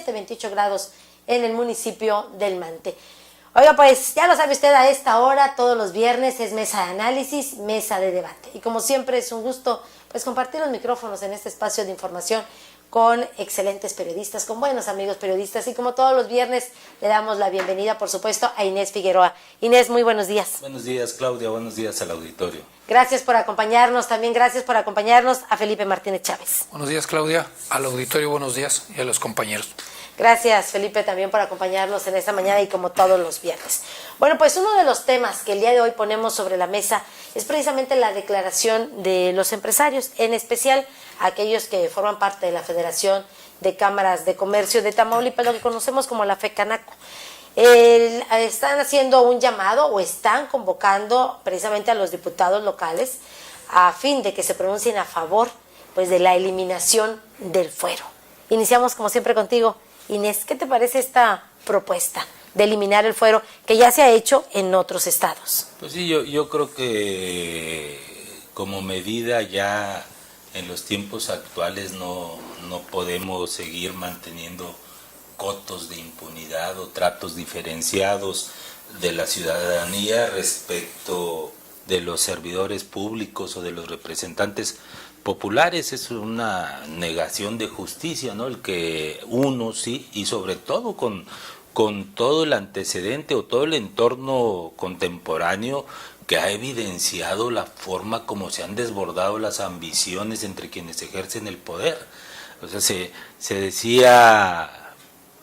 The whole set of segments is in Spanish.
28 grados en el municipio del Mante. Oiga, pues ya lo sabe usted, a esta hora, todos los viernes, es mesa de análisis, mesa de debate. Y como siempre es un gusto pues compartir los micrófonos en este espacio de información con excelentes periodistas, con buenos amigos periodistas. Y como todos los viernes, le damos la bienvenida, por supuesto, a Inés Figueroa. Inés, muy buenos días. Buenos días, Claudia. Buenos días al auditorio. Gracias por acompañarnos. También gracias por acompañarnos a Felipe Martínez Chávez. Buenos días, Claudia. Al auditorio, buenos días. Y a los compañeros. Gracias, Felipe, también por acompañarnos en esta mañana y como todos los viernes. Bueno, pues uno de los temas que el día de hoy ponemos sobre la mesa es precisamente la declaración de los empresarios, en especial aquellos que forman parte de la Federación de Cámaras de Comercio de Tamaulipas, lo que conocemos como la FECANACO. Están haciendo un llamado o están convocando precisamente a los diputados locales a fin de que se pronuncien a favor pues, de la eliminación del fuero. Iniciamos como siempre contigo, Inés. ¿Qué te parece esta propuesta de eliminar el fuero que ya se ha hecho en otros estados? Pues sí, yo creo que como medida ya en los tiempos actuales no podemos seguir manteniendo cotos de impunidad o tratos diferenciados de la ciudadanía respecto de los servidores públicos o de los representantes populares. Es una negación de justicia, ¿no? El que uno sí, y sobre todo con todo el antecedente o todo el entorno contemporáneo que ha evidenciado la forma como se han desbordado las ambiciones entre quienes ejercen el poder. O sea, se decía,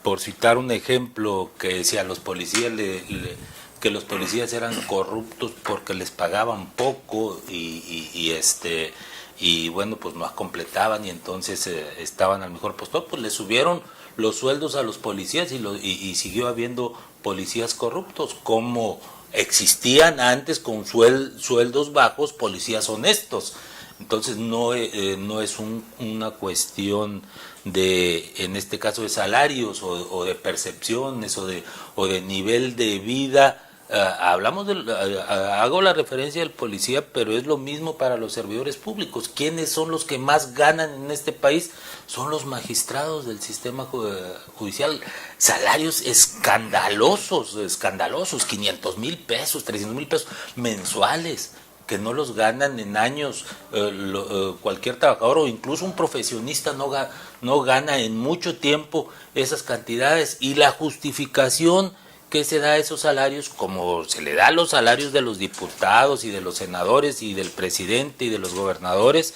por citar un ejemplo, que decía los policías que los policías eran corruptos porque les pagaban poco y bueno, pues no completaban y entonces estaban al mejor postor, pues le subieron los sueldos a los policías y siguió habiendo policías corruptos, como existían antes con sueldos bajos policías honestos. Entonces no es una cuestión de, en este caso, de salarios o de percepciones o de nivel de vida. Hago la referencia del policía, pero es lo mismo para los servidores públicos. ¿Quiénes son los que más ganan en este país? Son los magistrados del sistema judicial. Salarios escandalosos, 500,000 pesos, 300,000 pesos mensuales, que no los ganan en años cualquier trabajador o incluso un profesionista no gana en mucho tiempo esas cantidades. Y la justificación que se da a esos salarios, como se le da a los salarios de los diputados y de los senadores y del presidente y de los gobernadores,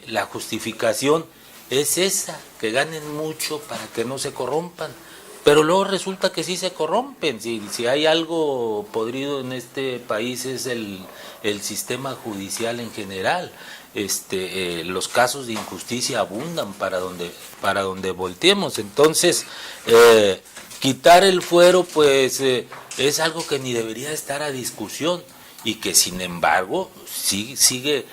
la justificación es esa, que ganen mucho para que no se corrompan. Pero luego resulta que sí se corrompen. Si hay algo podrido en este país es el sistema judicial en general. Los casos de injusticia abundan para donde volteemos. Entonces, quitar el fuero pues es algo que ni debería estar a discusión y que sin embargo sigue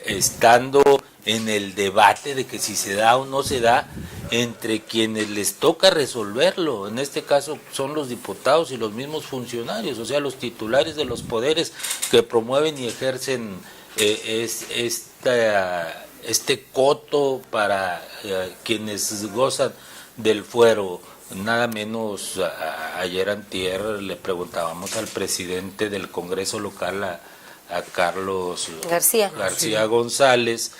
estando en el debate de que si se da o no se da entre quienes les toca resolverlo. En este caso son los diputados y los mismos funcionarios, o sea, los titulares de los poderes que promueven y ejercen este coto para quienes gozan del fuero. Nada menos, ayer antier le preguntábamos al presidente del Congreso local, a Carlos García González,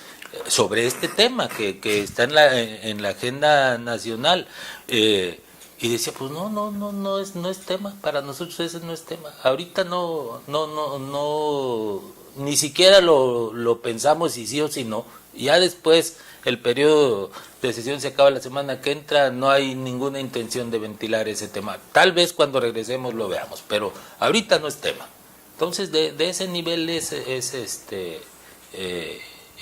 sobre este tema que está en la agenda nacional, y decía, pues no es tema, para nosotros ese no es tema. Ahorita no ni siquiera lo pensamos si sí o si no. Ya después el periodo de sesión se acaba la semana que entra, no hay ninguna intención de ventilar ese tema. Tal vez cuando regresemos lo veamos, pero ahorita no es tema. Entonces de ese nivel es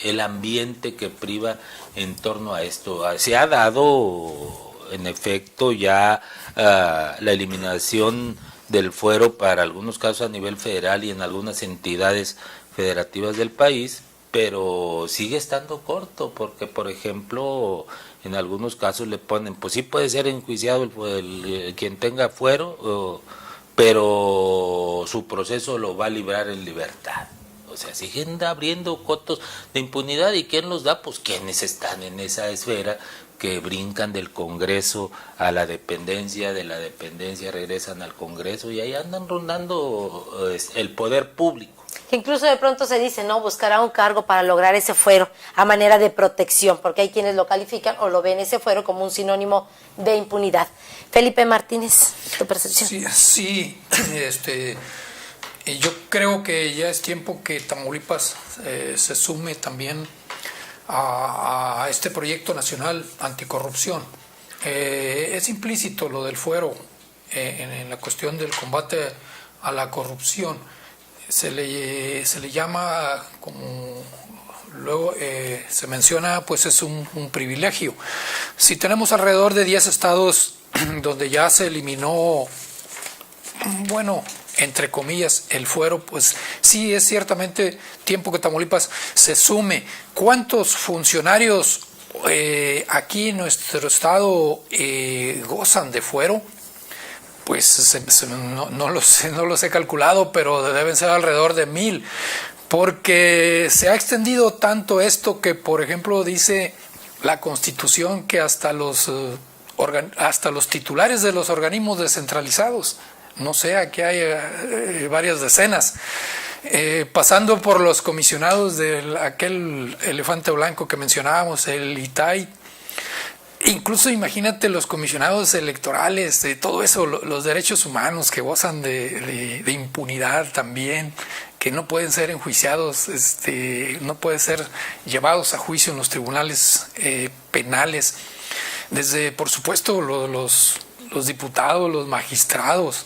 el ambiente que priva en torno a esto. Se ha dado en efecto ya la eliminación del fuero para algunos casos a nivel federal y en algunas entidades federativas del país, pero sigue estando corto, porque por ejemplo en algunos casos le ponen, pues sí puede ser enjuiciado quien tenga fuero, pero su proceso lo va a librar en libertad. O sea, siguen abriendo cotos de impunidad. ¿Y quién los da? Pues quienes están en esa esfera que brincan del Congreso a la dependencia, de la dependencia regresan al Congreso y ahí andan rondando el poder público. Que incluso de pronto se dice, ¿no? Buscará un cargo para lograr ese fuero a manera de protección, porque hay quienes lo califican o lo ven ese fuero como un sinónimo de impunidad. Felipe Martínez, tu percepción. Sí, yo creo que ya es tiempo que Tamaulipas se sume también a este proyecto nacional anticorrupción. Es implícito lo del fuero en la cuestión del combate a la corrupción. Se le llama, como luego se menciona, pues es un privilegio. Si tenemos alrededor de 10 estados donde ya se eliminó, bueno, entre comillas, el fuero, pues sí es ciertamente tiempo que Tamaulipas se sume. ¿Cuántos funcionarios aquí en nuestro estado gozan de fuero? Pues no los he calculado, pero deben ser alrededor de 1,000, porque se ha extendido tanto esto que, por ejemplo, dice la Constitución que hasta los titulares de los organismos descentralizados, no sé, aquí hay varias decenas, pasando por los comisionados de aquel elefante blanco que mencionábamos, el ITAI. Incluso imagínate los comisionados electorales, de todo eso, los derechos humanos que gozan de impunidad también, que no pueden ser enjuiciados, no pueden ser llevados a juicio en los tribunales penales. Desde, por supuesto, los diputados, los magistrados.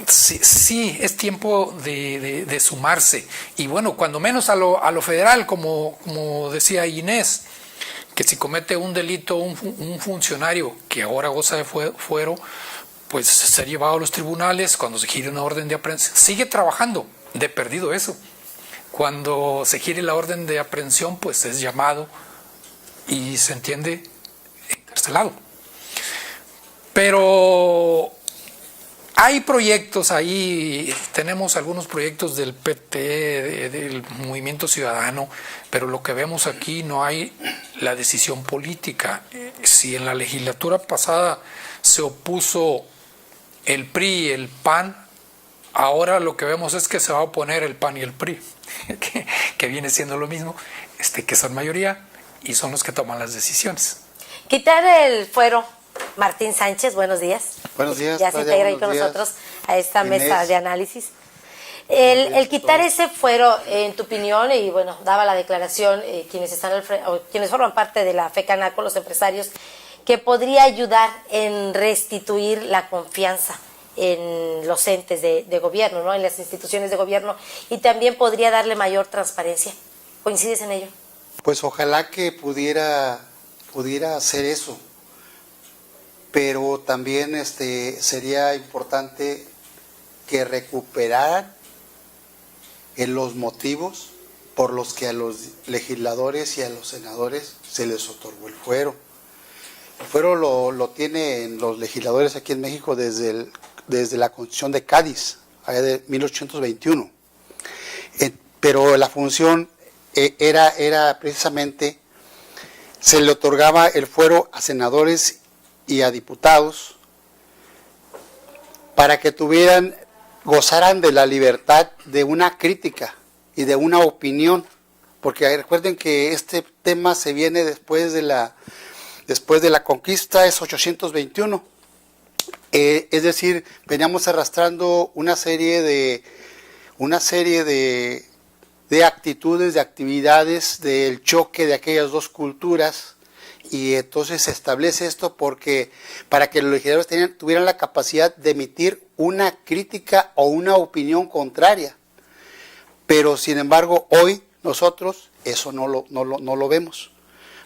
Sí, es tiempo de sumarse. Y bueno, cuando menos a lo federal, como decía Inés, que si comete un delito un funcionario que ahora goza de fuero, pues ser llevado a los tribunales. Cuando se gire una orden de aprehensión, sigue trabajando, de perdido eso. Cuando se gire la orden de aprehensión, pues es llamado y se entiende encarcelado. Pero hay proyectos ahí, tenemos algunos proyectos del PT, del Movimiento Ciudadano, pero lo que vemos aquí no hay la decisión política. Si en la legislatura pasada se opuso el PRI y el PAN, ahora lo que vemos es que se va a oponer el PAN y el PRI, que viene siendo lo mismo, que son mayoría y son los que toman las decisiones. Quitar el fuero. Martín Sánchez, buenos días. Buenos días. Ya se integra ahí con nosotros a esta Inés. mesa de análisis. El quitar ese fuero, en tu opinión, y bueno, daba la declaración quienes forman parte de la FECANACO, los empresarios, que podría ayudar en restituir la confianza en los entes de gobierno, ¿no? En las instituciones de gobierno, y también podría darle mayor transparencia. ¿Coincides en ello? Pues ojalá que pudiera hacer eso, pero también sería importante que recuperaran los motivos por los que a los legisladores y a los senadores se les otorgó el fuero. El fuero lo tienen los legisladores aquí en México desde la Constitución de Cádiz, allá de 1821. Pero la función era precisamente, se le otorgaba el fuero a senadores y a diputados para que gozaran de la libertad de una crítica y de una opinión, porque recuerden que este tema se viene después de la conquista, es 821, es decir, veníamos arrastrando una serie de actitudes, de actividades, del choque de aquellas dos culturas. Y entonces se establece esto para que los legisladores tuvieran la capacidad de emitir una crítica o una opinión contraria. Pero sin embargo, hoy nosotros eso no lo vemos.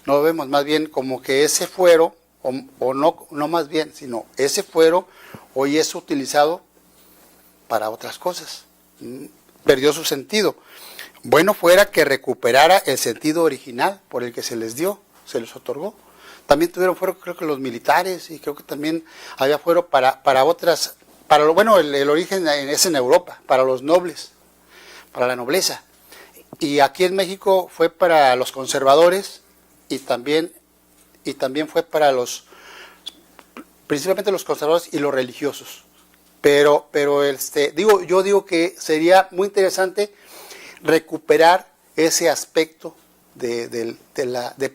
No lo vemos, más bien como que ese fuero, no más bien, sino ese fuero hoy es utilizado para otras cosas. Perdió su sentido. Bueno fuera que recuperara el sentido original por el que se les otorgó. También tuvieron fuero, creo que los militares, y creo que también había fuero para otras, el origen es en Europa, para los nobles, para la nobleza. Y aquí en México fue para los conservadores y también fue para principalmente los conservadores y los religiosos. Pero yo digo que sería muy interesante recuperar ese aspecto de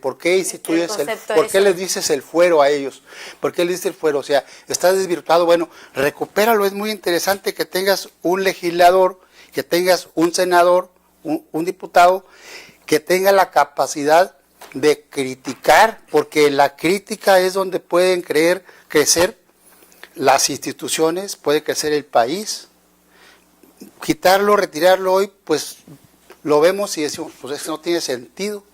por qué instituyes por qué les dices el fuero a ellos, por qué les dices el fuero, o sea, está desvirtuado, bueno, recupéralo, es muy interesante que tengas un legislador, que tengas un senador, un diputado, que tenga la capacidad de criticar, porque la crítica es donde pueden crecer las instituciones, puede crecer el país. Quitarlo, retirarlo hoy, pues lo vemos y decimos, pues es que no tiene sentido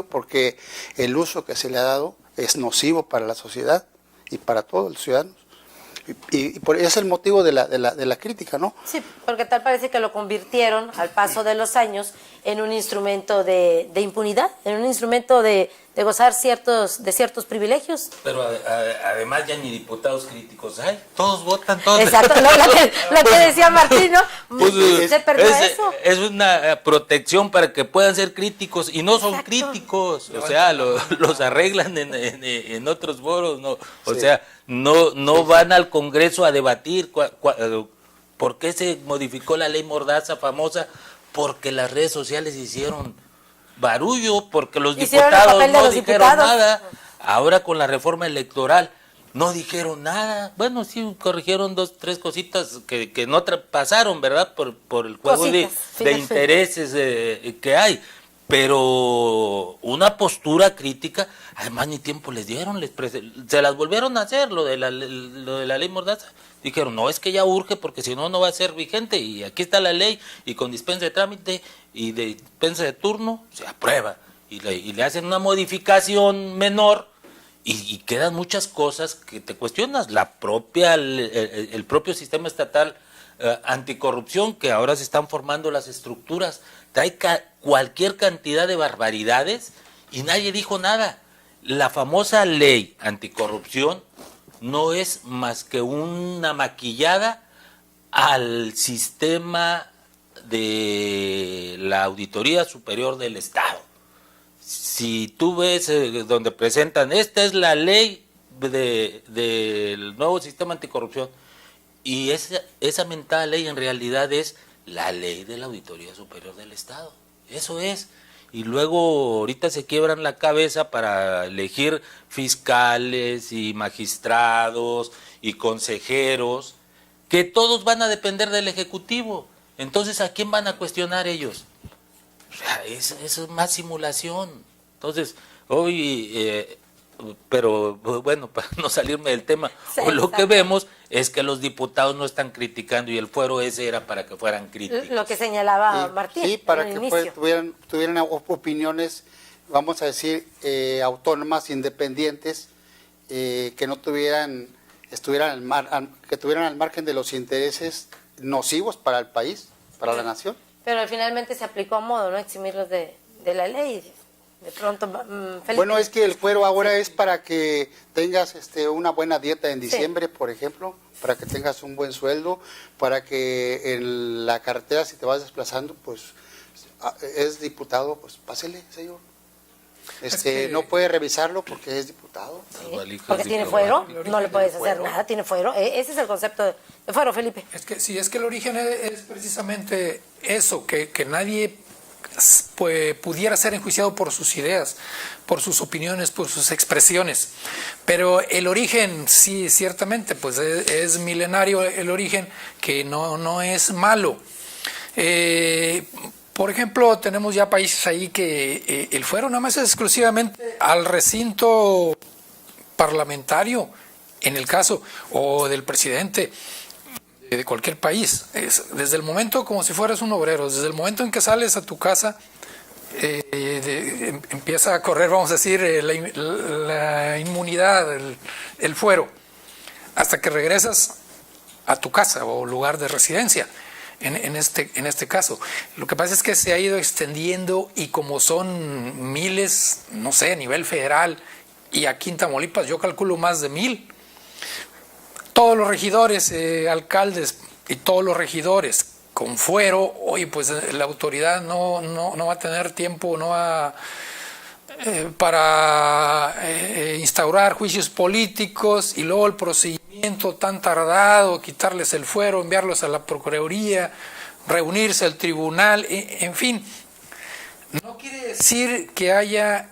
porque el uso que se le ha dado es nocivo para la sociedad y para todos los ciudadanos. Y es el motivo de la crítica, ¿no? Sí, porque tal parece que lo convirtieron al paso de los años en un instrumento de impunidad, en un instrumento de gozar de ciertos privilegios. Pero además ya ni diputados críticos hay, todos votan, todos. Exacto, lo que decía Martín, ¿no? Pues, se perdió eso. Es una protección para que puedan ser críticos y no son Exacto. críticos, o sea, los arreglan en otros foros, no, o Sí. sea, no van al Congreso a debatir por qué se modificó la ley Mordaza famosa, porque las redes sociales hicieron barullo, porque los Hicieron el diputados papel de no los dijeron diputados. nada. Ahora con la reforma electoral no dijeron nada. Bueno, sí corrigieron 2, 3 cositas que no pasaron, ¿verdad? Por el juego Cositas, de finalmente. intereses que hay. Pero una postura crítica, además ni tiempo les dieron, se las volvieron a hacer, lo de la ley Mordaza. Dijeron, no, es que ya urge porque si no, no va a ser vigente y aquí está la ley y con dispensa de trámite y de dispensa de turno se aprueba y le hacen una modificación menor y quedan muchas cosas que te cuestionas. El propio sistema estatal anticorrupción, que ahora se están formando las estructuras, trae cualquier cantidad de barbaridades y nadie dijo nada. La famosa ley anticorrupción no es más que una maquillada al sistema de la Auditoría Superior del Estado. Si tú ves donde presentan, esta es la ley del nuevo sistema anticorrupción, y esa mentada ley en realidad es la ley de la Auditoría Superior del Estado. Eso es. Y luego ahorita se quiebran la cabeza para elegir fiscales y magistrados y consejeros, que todos van a depender del Ejecutivo. Entonces, ¿a quién van a cuestionar ellos? O sea, eso es más simulación. Entonces, hoy, pero bueno, para no salirme del tema, Sí, lo que exacto. vemos es que los diputados no están criticando y el fuero ese era para que fueran críticos. Lo que señalaba Martín. Sí, para en el que inicio. tuvieran opiniones, vamos a decir, autónomas, independientes, que no tuvieran, que tuvieran al margen de los intereses nocivos para el país, para la nación. Pero finalmente se aplicó a modo, ¿no? Eximirlos de la ley. De pronto, Felipe. Bueno, es que el fuero ahora es para que tengas una buena dieta en diciembre, por ejemplo, para que tengas un buen sueldo, para que en la carretera, si te vas desplazando, pues es diputado, pues pásele, señor. No puede revisarlo porque es diputado. Sí, porque tiene fuero, no le puedes hacer nada, tiene fuero. Ese es el concepto de fuero, Felipe. Es que sí, es que el origen es precisamente eso, que nadie pues, pudiera ser enjuiciado por sus ideas, por sus opiniones, por sus expresiones. Pero el origen, sí, ciertamente, pues es milenario el origen, que no es malo. Por ejemplo, tenemos ya países ahí que el fuero nada más es exclusivamente al recinto parlamentario, en el caso, o del presidente de cualquier país. Desde el momento, como si fueras un obrero, desde el momento en que sales a tu casa, empieza a correr, vamos a decir, la inmunidad, el fuero, hasta que regresas a tu casa o lugar de residencia. En este caso, lo que pasa es que se ha ido extendiendo y como son miles, no sé, a nivel federal, y aquí en Tamaulipas yo calculo más de 1000, todos los regidores, alcaldes y todos los regidores con fuero, oye, pues la autoridad no va a tener tiempo, no va instaurar juicios políticos y luego el procedimiento tan tardado, quitarles el fuero, enviarlos a la Procuraduría, reunirse al tribunal, en fin. No quiere decir que haya,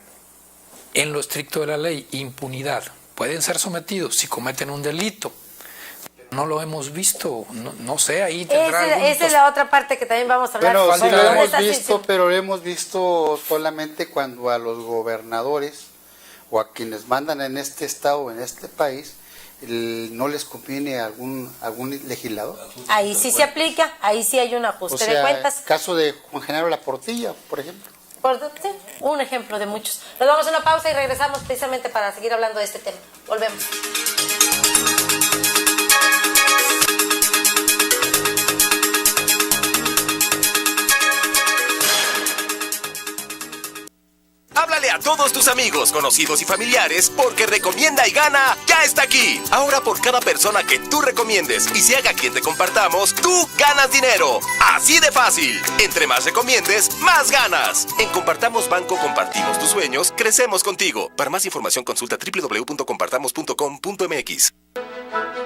en lo estricto de la ley, impunidad. Pueden ser sometidos si cometen un delito. No lo hemos visto, no sé, ahí tendrá esa es la otra parte que también vamos a hablar. Bueno, sí lo ¿Dónde hemos está? visto, pero lo hemos visto solamente cuando a los gobernadores o a quienes mandan en este estado, en este país, no les conviene algún legislador. Ahí sí se aplica, ahí sí hay un ajuste O sea, de cuentas. caso de Juan Genaro Laportilla, por ejemplo. Sí, un ejemplo de muchos. Nos vamos a una pausa y regresamos precisamente para seguir hablando de este tema. Volvemos. Háblale a todos tus amigos, conocidos y familiares, porque Recomienda y Gana ya está aquí. Ahora por cada persona que tú recomiendes y se haga quien te compartamos, tú ganas dinero. Así de fácil. Entre más recomiendes, más ganas. En Compartamos Banco compartimos tus sueños, crecemos contigo. Para más información consulta www.compartamos.com.mx.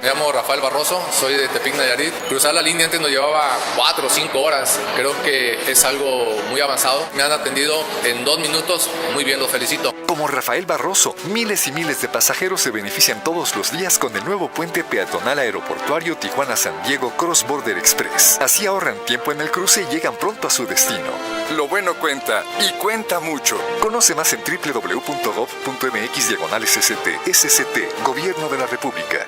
Me llamo Rafael Barroso, soy de Tepic, Nayarit. Cruzar la línea antes nos llevaba 4 o 5 horas. Creo que es algo muy avanzado. Me han atendido en 2 minutos. Muy bien, los felicito. Como Rafael Barroso, miles y miles de pasajeros se benefician todos los días con el nuevo puente peatonal aeroportuario Tijuana-San Diego Cross Border Express. Así ahorran tiempo en el cruce y llegan pronto a su destino. Lo bueno cuenta, y cuenta mucho. Conoce más en www.gov.mx/SCT. SCT, Gobierno de la República.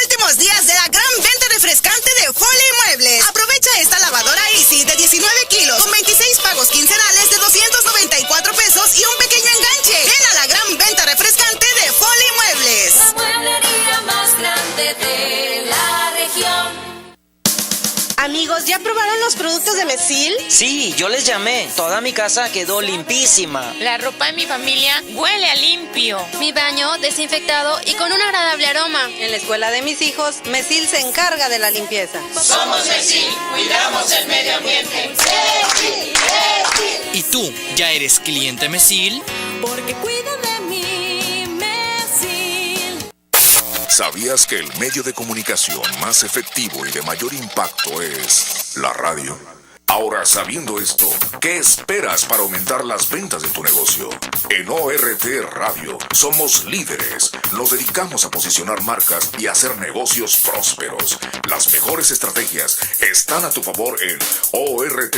Últimos días de la gran venta refrescante de Foley Muebles. Aprovecha esta lavadora Easy de 19 kilos con 26 pagos quincenales de 294 pesos y un pequeño enganche. Ven a la gran venta refrescante de Foley Muebles. La mueblería más grande de la región. Amigos, ¿ya probaron los productos de Mesil? Sí, yo les llamé. Toda mi casa quedó limpísima. La ropa de mi familia huele a limpio. Mi baño desinfectado y con un agradable aroma. En la escuela de mis hijos, Mesil se encarga de la limpieza. Somos Mesil, cuidamos el medio ambiente. Mesil, Mesil. ¿Y tú, ya eres cliente Mesil? Porque cuida de mí, Mesil. ¿Sabías que el medio de comunicación más efectivo y de mayor impacto es la radio? Ahora, sabiendo esto, ¿qué esperas para aumentar las ventas de tu negocio? En ORT Radio somos líderes. Nos dedicamos a posicionar marcas y hacer negocios prósperos. Las mejores estrategias están a tu favor en ORT.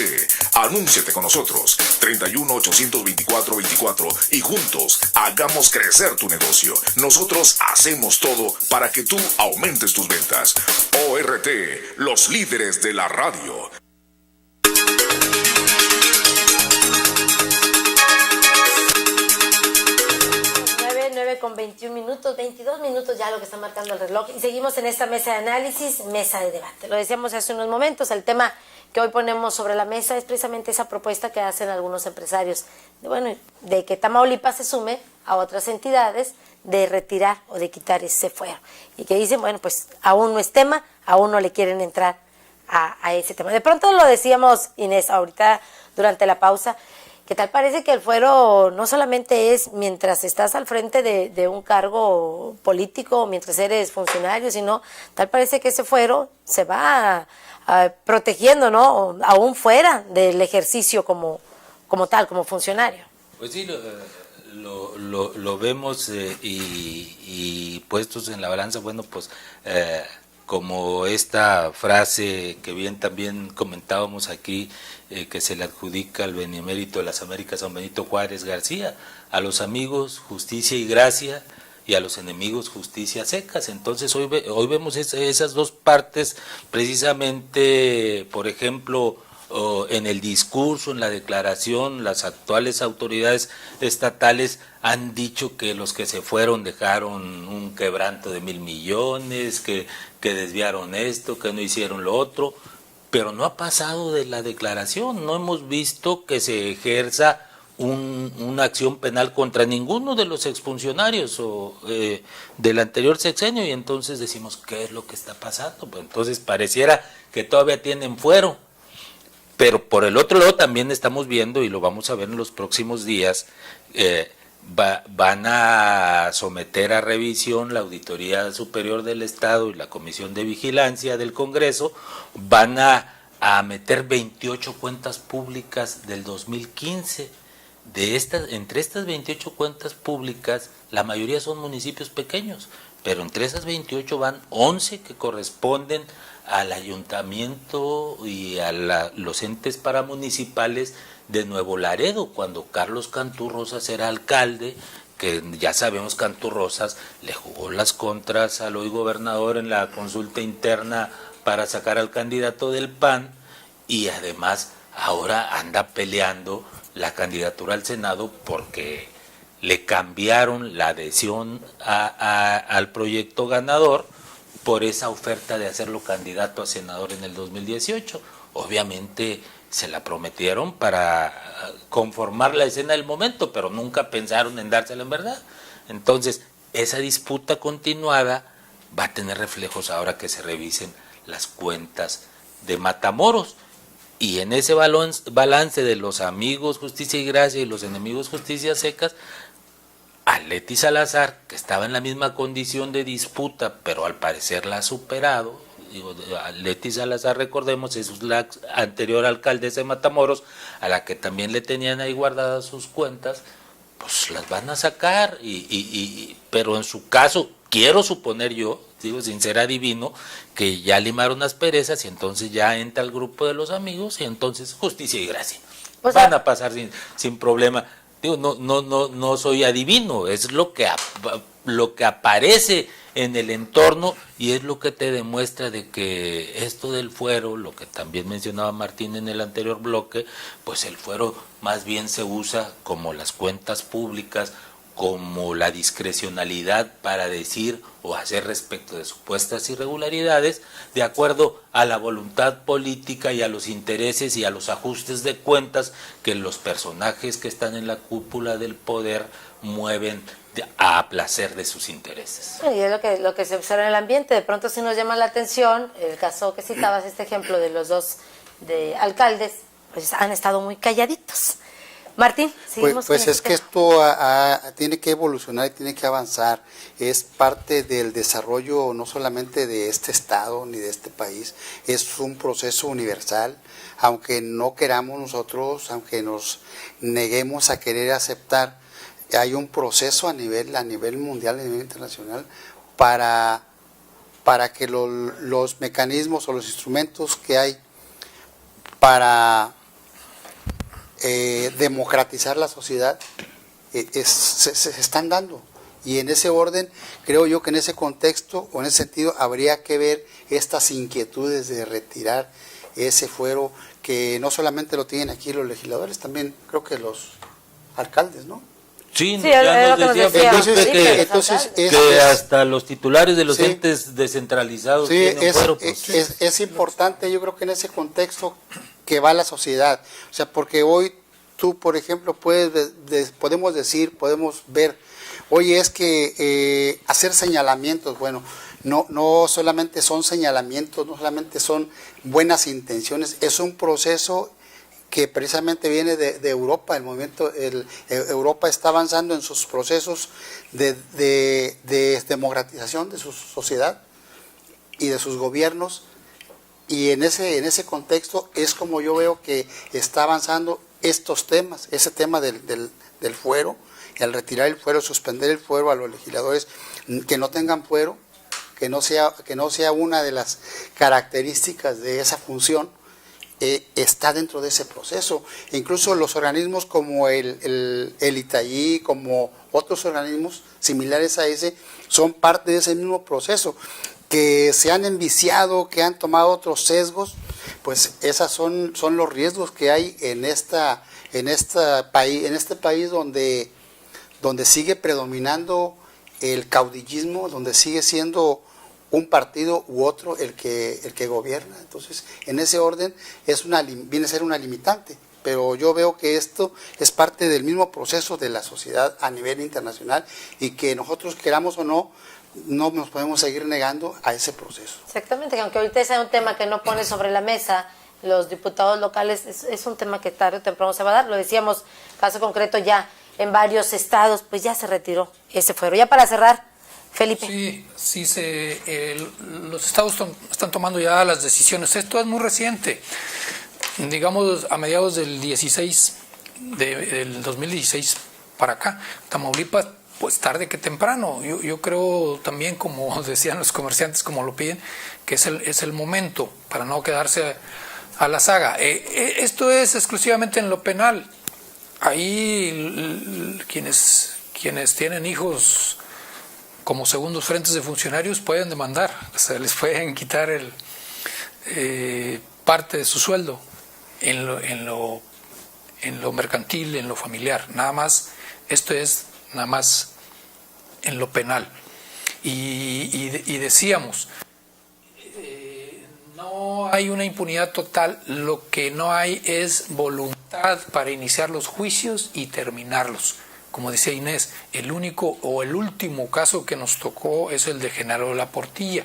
Anúnciate con nosotros 31-824-24 y juntos hagamos crecer tu negocio. Nosotros hacemos todo para que tú aumentes tus ventas. ORT, los líderes de la radio. 9:21 minutos, 22 minutos ya lo que está marcando el reloj, y seguimos en esta mesa de análisis, mesa de debate. Lo decíamos hace unos momentos, el tema que hoy ponemos sobre la mesa es precisamente esa propuesta que hacen algunos empresarios, de que Tamaulipas se sume a otras entidades, de retirar o de quitar ese fuero, y que dicen, pues aún no es tema, aún no le quieren entrar a ese tema. De pronto lo decíamos, Inés, ahorita durante la pausa, que tal parece que el fuero no solamente es mientras estás al frente de un cargo político, mientras eres funcionario, sino tal parece que ese fuero se va protegiendo, ¿no? Aún fuera del ejercicio como tal, como funcionario. Pues sí, lo vemos y puestos en la balanza, como esta frase que bien también comentábamos aquí, que se le adjudica al benemérito de las Américas a don Benito Juárez García: a los amigos justicia y gracia, y a los enemigos justicia secas. Entonces hoy vemos esas dos partes precisamente. Por ejemplo, en el discurso, en la declaración, las actuales autoridades estatales han dicho que los que se fueron dejaron un quebranto de 1,000 millones, que desviaron esto, que no hicieron lo otro, pero no ha pasado de la declaración. No hemos visto que se ejerza una acción penal contra ninguno de los exfuncionarios del anterior sexenio, y entonces decimos, ¿qué es lo que está pasando? Pues entonces pareciera que todavía tienen fuero. Pero por el otro lado también estamos viendo, y lo vamos a ver en los próximos días, van a someter a revisión la Auditoría Superior del Estado y la Comisión de Vigilancia del Congreso, van a meter 28 cuentas públicas del 2015. Entre estas 28 cuentas públicas, la mayoría son municipios pequeños, pero entre esas 28 van 11 que corresponden al ayuntamiento y a los entes paramunicipales de Nuevo Laredo, cuando Carlos Cantú Rosas era alcalde, que ya sabemos Cantú Rosas le jugó las contras al hoy gobernador en la consulta interna para sacar al candidato del PAN, y además ahora anda peleando la candidatura al Senado porque le cambiaron la adhesión al proyecto ganador por esa oferta de hacerlo candidato a senador en el 2018. Obviamente se la prometieron para conformar la escena del momento, pero nunca pensaron en dársela en verdad. Entonces, esa disputa continuada va a tener reflejos ahora que se revisen las cuentas de Matamoros. Y en ese balance de los amigos Justicia y Gracia y los enemigos Justicia Secas, a Leti Salazar, que estaba en la misma condición de disputa, pero al parecer la ha superado. Leti Salazar, recordemos, es la anterior alcaldesa de Matamoros, a la que también le tenían ahí guardadas sus cuentas, pues las van a sacar, pero en su caso, quiero suponer yo, digo sin ser adivino, que ya limaron las perezas y entonces ya entra el grupo de los amigos y entonces Justicia y Gracia. Van a pasar sin problema. Digo, no soy adivino, es lo que aparece en el entorno y es lo que te demuestra de que esto del fuero, lo que también mencionaba Martín en el anterior bloque, pues el fuero más bien se usa como las cuentas públicas, como la discrecionalidad para decir o hacer respecto de supuestas irregularidades, de acuerdo a la voluntad política y a los intereses y a los ajustes de cuentas que los personajes que están en la cúpula del poder mueven a placer de sus intereses. Y es lo que se observa en el ambiente. De pronto sí nos llama la atención el caso que citabas, este ejemplo de los dos alcaldes, pues han estado muy calladitos. Martín, seguimos pues es que esto tiene que evolucionar y tiene que avanzar. Es parte del desarrollo no solamente de este estado ni de este país, es un proceso universal. Aunque no queramos nosotros, aunque nos neguemos a querer aceptar, hay un proceso a nivel mundial, a nivel internacional, para que los mecanismos o los instrumentos que hay para democratizar la sociedad se están dando, y en ese orden creo yo que en ese contexto o en ese sentido habría que ver estas inquietudes de retirar ese fuero, que no solamente lo tienen aquí los legisladores, también creo que los alcaldes, ¿no? Sí, ya nos decía que hasta los titulares de los entes descentralizados tienen fuero. Pues. Es importante, yo creo que en ese contexto que va la sociedad, o sea, porque hoy tú, por ejemplo, podemos ver, oye, es que hacer señalamientos, bueno, no solamente son señalamientos, no solamente son buenas intenciones, es un proceso que precisamente viene de Europa. El movimiento, Europa está avanzando en sus procesos de democratización de su sociedad y de sus gobiernos, y en ese contexto es como yo veo que está avanzando estos temas, ese tema del fuero, y al retirar el fuero, suspender el fuero a los legisladores que no tengan fuero, que no sea una de las características de esa función. Está dentro de ese proceso. Incluso los organismos como el Itayí, como otros organismos similares a ese, son parte de ese mismo proceso, que se han enviciado, que han tomado otros sesgos. Pues esas son los riesgos que hay en este país donde sigue predominando el caudillismo, donde sigue siendo un partido u otro el que gobierna. Entonces, en ese orden viene a ser una limitante, pero yo veo que esto es parte del mismo proceso de la sociedad a nivel internacional, y que nosotros queramos o no nos podemos seguir negando a ese proceso. Exactamente, que aunque ahorita sea un tema que no pone sobre la mesa los diputados locales, es un tema que tarde o temprano se va a dar. Lo decíamos, caso concreto ya en varios estados, pues ya se retiró ese fuero. Ya para cerrar, Felipe. Sí, los estados están tomando ya las decisiones. Esto es muy reciente. Digamos, a mediados del 2016 para acá, Tamaulipas, pues tarde que temprano. Yo creo también, como decían los comerciantes, como lo piden, que es el momento para no quedarse a la saga. Esto es exclusivamente en lo penal. Ahí quienes tienen hijos como segundos frentes de funcionarios pueden demandar, se les pueden quitar parte de su sueldo en lo mercantil, en lo familiar. Nada más, esto es nada más en lo penal. Y decíamos, no hay una impunidad total, lo que no hay es voluntad para iniciar los juicios y terminarlos. Como decía Inés, el único o el último caso que nos tocó es el de Genaro La Portilla,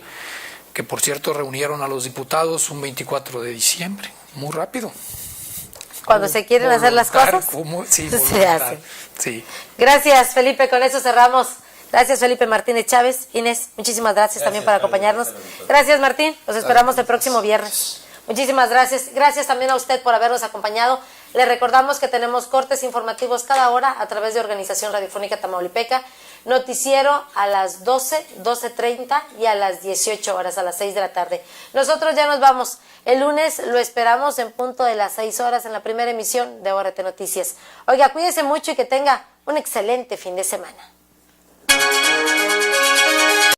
que por cierto reunieron a los diputados un 24 de diciembre, muy rápido. Cuando se quieren hacer las cosas, se hacen. Sí. Gracias, Felipe, con eso cerramos. Gracias, Felipe Martínez Chávez. Inés, muchísimas gracias también por acompañarnos. Gracias, Martín. Los esperamos el próximo viernes. Muchísimas gracias. Gracias también a usted por habernos acompañado. Le recordamos que tenemos cortes informativos cada hora a través de Organización Radiofónica Tamaulipeca. Noticiero a las 12, 12:30 y a las 18 horas, a las 6 de la tarde. Nosotros ya nos vamos. El lunes lo esperamos en punto de las 6 horas en la primera emisión de ORT Noticias. Oiga, cuídese mucho y que tenga un excelente fin de semana.